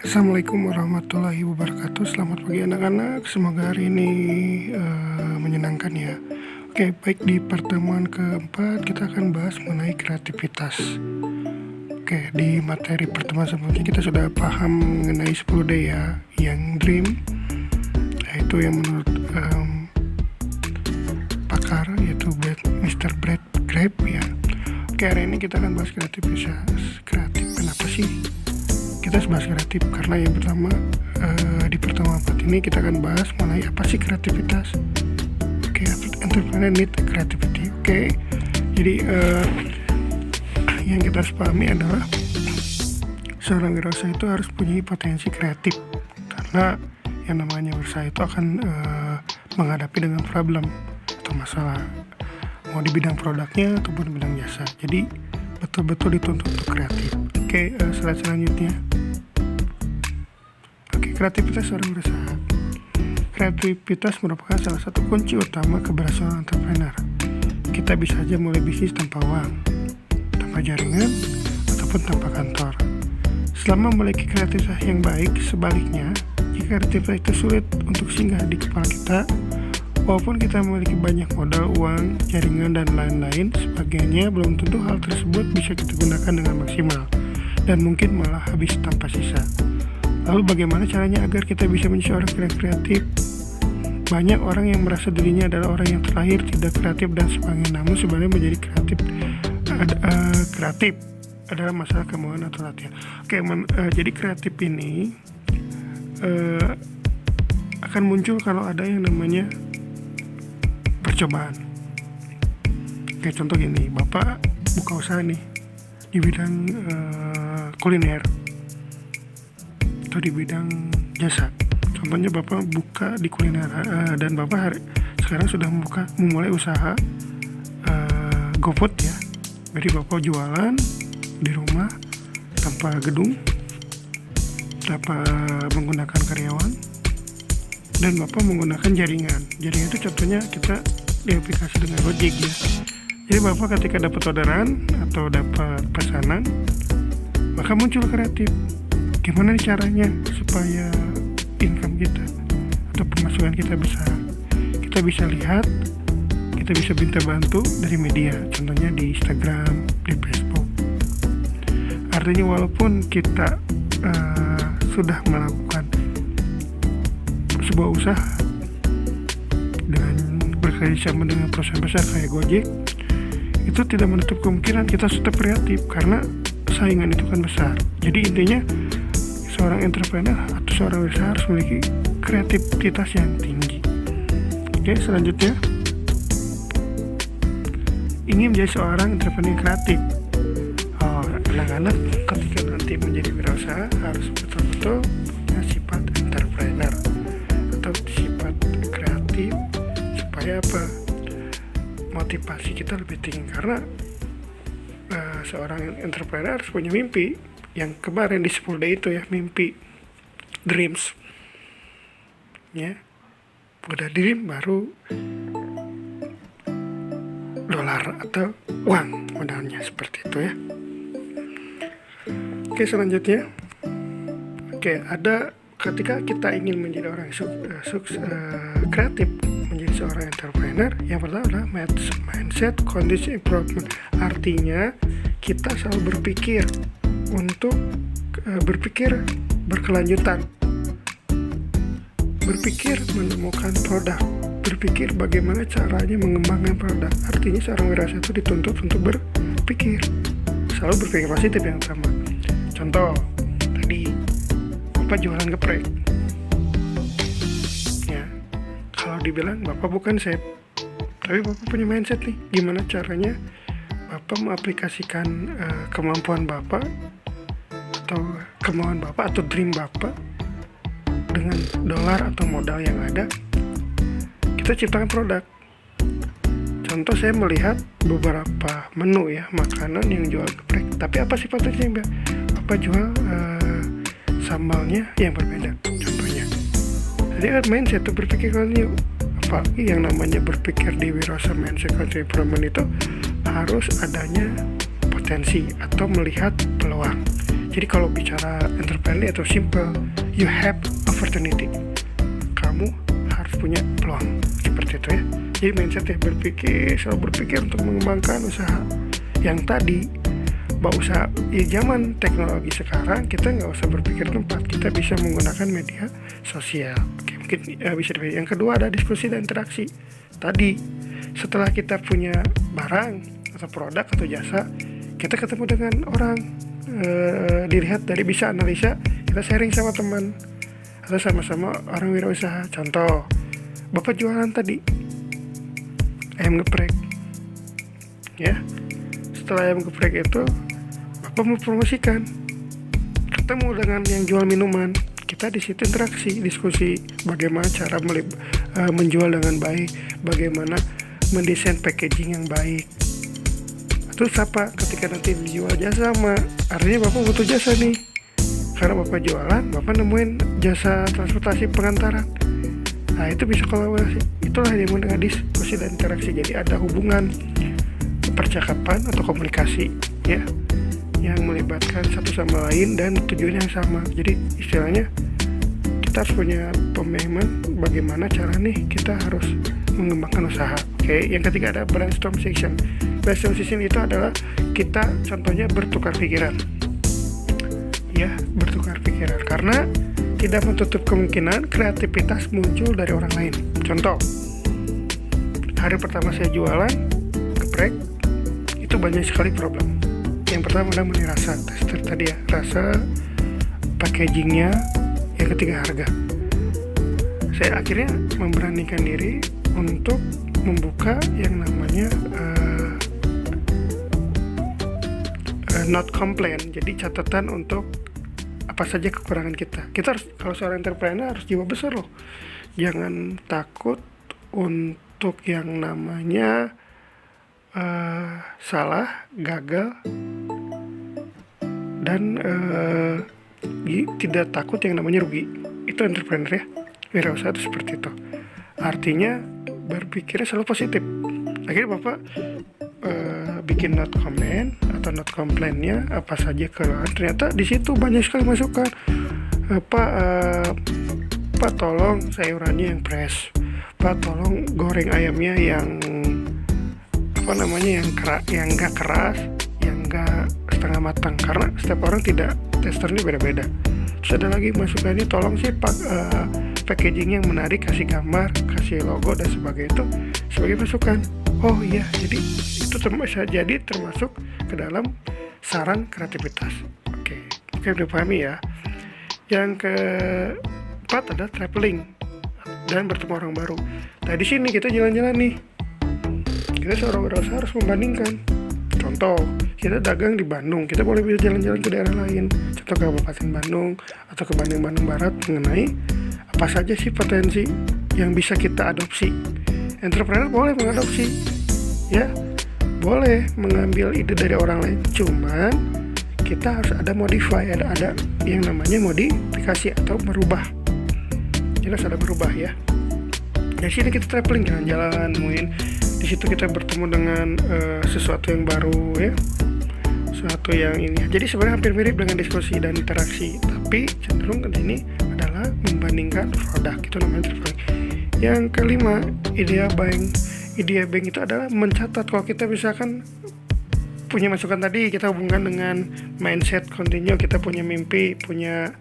Assalamualaikum warahmatullahi wabarakatuh. Selamat pagi anak-anak. Semoga hari ini menyenangkan ya. Oke, baik, di pertemuan keempat kita akan bahas mengenai kreativitas. Oke, di materi pertemuan sebelumnya kita sudah paham mengenai 10D ya, yang dream, yaitu yang menurut pakar, yaitu Mr. Brad Grape ya. Oke, hari ini kita akan bahas kreativitas. Kreatif kenapa sih kita bahas kreatif? Karena yang pertama, di pertemuan ini kita akan bahas mengenai apa sih kreativitas. Oke, entrepreneur need creativity. Oke, jadi yang kita harus pahami adalah seorang wirausaha itu harus punya potensi kreatif, karena yang namanya usaha itu akan menghadapi dengan problem atau masalah, mau di bidang produknya ataupun di bidang jasa. Jadi betul-betul dituntut untuk kreatif. Oke, slide selanjutnya. Oke, kreativitas seorang berusaha. Kreativitas merupakan salah satu kunci utama keberhasilan entrepreneur. Kita bisa saja mulai bisnis tanpa uang, tanpa jaringan, ataupun tanpa kantor. Selama memiliki kreativitas yang baik, sebaliknya, jika kreativitas itu sulit untuk singgah di kepala kita, walaupun kita memiliki banyak modal, uang, jaringan, dan lain-lain sebagainya, belum tentu hal tersebut bisa kita gunakan dengan maksimal, dan mungkin malah habis tanpa sisa. Lalu bagaimana caranya agar kita bisa menjadi orang yang kreatif? Banyak orang yang merasa dirinya adalah orang yang terlahir tidak kreatif dan sebagainya, namun sebenarnya menjadi kreatif adalah masalah kemauan atau latihan. Oke, jadi kreatif ini akan muncul kalau ada yang namanya percobaan. Oke, contoh gini, Bapak buka usaha nih di bidang kuliner atau di bidang jasa. Contohnya Bapak buka di kuliner dan Bapak sekarang sudah memulai usaha GoFood ya. Jadi Bapak jualan di rumah tanpa gedung, tanpa menggunakan karyawan, dan Bapak menggunakan jaringan. Jaringan itu contohnya kita di aplikasi dengan Gojek ya. Jadi Bapak ketika dapat orderan atau dapat pesanan, maka muncul kreatif. Gimana caranya supaya income kita atau pemasukan kita besar? Kita bisa lihat, kita bisa minta bantu dari media, contohnya di Instagram, di Facebook. Artinya walaupun kita sudah melakukan sebuah usaha dengan bekerjasama dengan perusahaan besar kayak Gojek, itu tidak menutup kemungkinan kita tetap kreatif karena saingan itu kan besar. Jadi intinya seorang entrepreneur atau seorang wirausaha harus memiliki kreativitas yang tinggi. Oke, selanjutnya, ingin menjadi seorang entrepreneur kreatif. Anak-anak ketika nanti menjadi wirausaha harus betul-betul punya sifat entrepreneur atau sifat kreatif, supaya apa? Motivasi kita lebih tinggi, karena seorang entrepreneur harus punya mimpi. Yang kemarin di 10D itu ya, mimpi, dreams ya. Udah dream baru dolar atau uang modalnya, seperti itu ya. Oke, selanjutnya. Oke, ada ketika kita ingin menjadi orang kreatif, menjadi seorang entrepreneur, yang pertama adalah mindset condition improvement. Artinya kita selalu berpikir untuk berpikir berkelanjutan, berpikir menemukan produk, berpikir bagaimana caranya mengembangkan produk. Artinya seorang wirausaha itu dituntut untuk berpikir, selalu berpikir positif yang sama. Contoh tadi, Bapak jualan geprek ya. Kalau dibilang Bapak bukan chef, tapi Bapak punya mindset nih, gimana caranya Bapak mengaplikasikan kemampuan Bapak atau kemauan Bapak atau dream Bapak dengan dolar atau modal yang ada, kita ciptakan produk. Contoh, saya melihat beberapa menu ya, makanan yang jual geprek, tapi apa sifatnya? Bapak jual sambalnya yang berbeda, contohnya. Jadi kan mindset itu berpikir yuk, apalagi yang namanya berpikir di wirausaha, mindset improvement itu harus adanya potensi atau melihat peluang. Jadi kalau bicara entrepreneur itu simple, you have opportunity, kamu harus punya peluang, seperti itu ya. Jadi mindset ya, selalu berpikir untuk mengembangkan usaha. Yang tadi bahwa usaha zaman teknologi sekarang, kita nggak usah berpikir tempat, kita bisa menggunakan media sosial. Oke, mungkin bisa dipilih. Yang kedua ada diskusi dan interaksi. Tadi setelah kita punya barang atau produk atau jasa, kita ketemu dengan orang, dilihat dari bisa analisa, kita sharing sama teman atau sama-sama orang wirausaha. Contoh, Bapak jualan tadi ayam geprek ya. Setelah ayam geprek itu Bapak mau promosikan, ketemu dengan yang jual minuman, kita di situ interaksi, diskusi bagaimana cara menjual dengan baik, bagaimana mendesain packaging yang baik. Terus apa? Ketika nanti dijual jasa sama, artinya Bapak butuh jasa nih, karena Bapak jualan, Bapak nemuin jasa transportasi pengantaran. Nah itu bisa kolaborasi. Itulah yang disebut dengan diskusi dan interaksi. Jadi ada hubungan percakapan atau komunikasi ya, yang melibatkan satu sama lain dan tujuan yang sama. Jadi istilahnya kita harus punya pemahaman bagaimana cara nih kita harus mengembangkan usaha. Oke, yang ketiga ada brainstorm session. Brainstorm session itu adalah kita contohnya bertukar pikiran ya, bertukar pikiran, karena tidak menutup kemungkinan kreativitas muncul dari orang lain. Contoh, hari pertama saya jualan geprek itu banyak sekali problem. Yang pertama adalah mengenai rasa, tester tadi ya, rasa, packagingnya. Yang ketiga harga. Saya akhirnya memberanikan diri untuk membuka yang namanya not complain. Jadi catatan untuk apa saja kekurangan kita. Kita harus, kalau seorang entrepreneur harus jiwa besar loh. Jangan takut untuk yang namanya salah, gagal, dan tidak takut yang namanya rugi. Itu entrepreneur ya, wirausaha itu seperti itu. Artinya berpikirnya selalu positif. Akhirnya Bapak bikin not comment atau not complain-nya apa saja kekurangan. Ternyata di situ banyak sekali masukan. Pak tolong sayurannya yang fresh. Pak tolong goreng ayamnya yang yang nggak keras, yang nggak setengah matang, karena setiap orang tidak, testernya beda-beda. Terus ada lagi masukannya, tolong sih Pak packaging yang menarik, kasih gambar, kasih logo dan sebagainya, itu sebagai masukan. Oh iya, jadi itu jadi termasuk ke dalam saran kreativitas. Oke, udah pahami ya. Yang keempat ada traveling dan bertemu orang baru. Nah di sini kita jalan-jalan nih. Kita seorang wirausaha harus membandingkan. Contoh, kita dagang di Bandung, kita boleh bisa jalan-jalan ke daerah lain. Contoh ke Kabupaten Bandung atau ke Bandung Barat, mengenai apa saja sih potensi yang bisa kita adopsi. Entrepreneur boleh mengadopsi, ya, boleh mengambil ide dari orang lain. Cuman kita harus ada modify, ada yang namanya modifikasi atau merubah. Jelas ada berubah ya. Dari sini kita traveling, jalan-jalan, mungkin di situ kita bertemu dengan sesuatu yang baru ya, sesuatu yang ini. Jadi sebenarnya hampir mirip dengan diskusi dan interaksi, tapi cenderung ke sini adalah membandingkan produk. Itu namanya traveling. Yang kelima, idea bank. Idea bank itu adalah mencatat. Kalau kita misalkan punya masukan tadi, kita hubungkan dengan mindset continue, kita punya mimpi, punya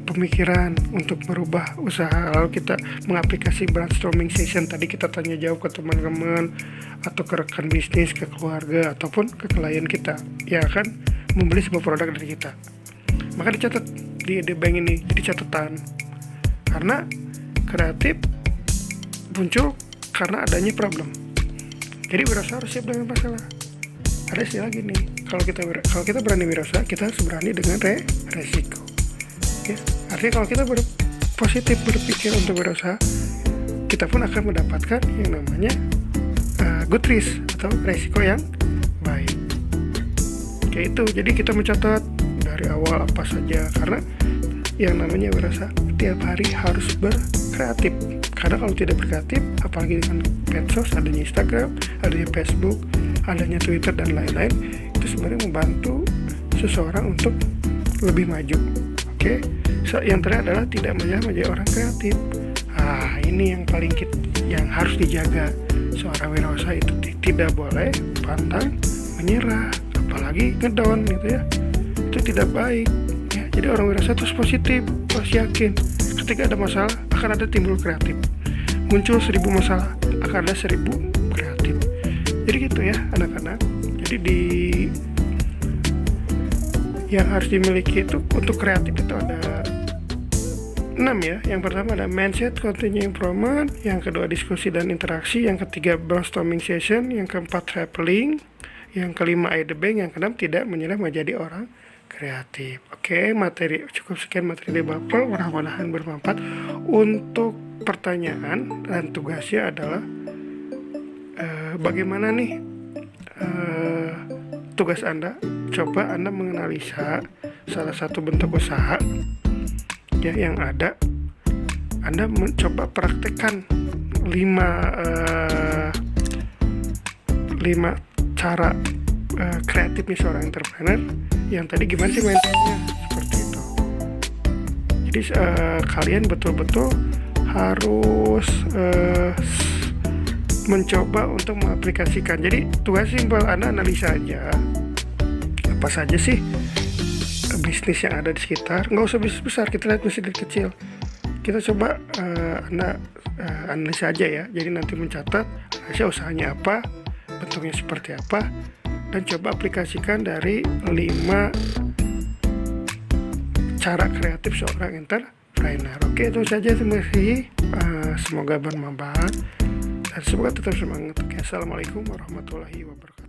pemikiran untuk merubah usaha, lalu kita mengaplikasi brainstorming session tadi, kita tanya jawab ke teman-teman atau ke rekan bisnis, ke keluarga ataupun ke klien kita yang akan membeli sebuah produk dari kita. Maka dicatat di ide bank ini, jadi catatan, karena kreatif muncul karena adanya problem. Jadi wirausaha harus siap dengan masalah. Ada istilah gini, kalau kita berani wirausaha, kita harus berani dengan resiko. Ya, artinya kalau kita positif berpikir untuk berusaha, kita pun akan mendapatkan yang namanya good risk atau resiko yang baik. Kayak itu. Jadi kita mencatat dari awal apa saja, karena yang namanya berusaha tiap hari harus berkreatif. Karena kalau tidak berkreatif, apalagi dengan medsos, adanya Instagram, adanya Facebook, adanya Twitter dan lain-lain, itu sebenarnya membantu seseorang untuk lebih maju. Oke, yang terakhir adalah tidak menyerah menjadi orang kreatif. Ini yang paling yang harus dijaga. Seorang wirausaha itu tidak boleh pantang menyerah, apalagi ngedown gitu ya. Itu tidak baik ya. Jadi orang wirausaha terus positif, terus yakin ketika ada masalah akan ada timbul kreatif. Muncul 1000 masalah akan ada 1000 kreatif. Jadi gitu ya anak-anak. Jadi yang harus dimiliki itu untuk kreatif itu ada 6 ya. Yang pertama ada mindset, continuous improvement. Yang kedua diskusi dan interaksi. Yang ketiga brainstorming session. Yang keempat traveling. Yang kelima eye the bank. Yang keenam tidak menyerah menjadi orang kreatif. Oke, cukup sekian materi dari Bapak. Mudah-mudahan bermanfaat. Untuk pertanyaan dan tugasnya adalah bagaimana nih tugas Anda? Coba Anda menganalisa salah satu bentuk usaha ya yang ada. Anda mencoba praktekkan 5 cara kreatifnya seorang entrepreneur. Yang tadi gimana sih mindsetnya, seperti itu. Jadi kalian betul-betul harus mencoba untuk mengaplikasikan. Jadi tugas simpel, Anda analisa aja apa saja sih bisnis yang ada di sekitar. Nggak usah bisnis besar, kita lihat bisnis kecil. Kita coba Anda analisa aja ya. Jadi nanti mencatat analisa usahanya apa, bentuknya seperti apa, dan coba aplikasikan dari 5 cara kreatif seorang entrepreneur. Oke, itu saja. Terima kasih. Semoga bermanfaat dan semoga tetap semangat. Oke, assalamualaikum warahmatullahi wabarakatuh.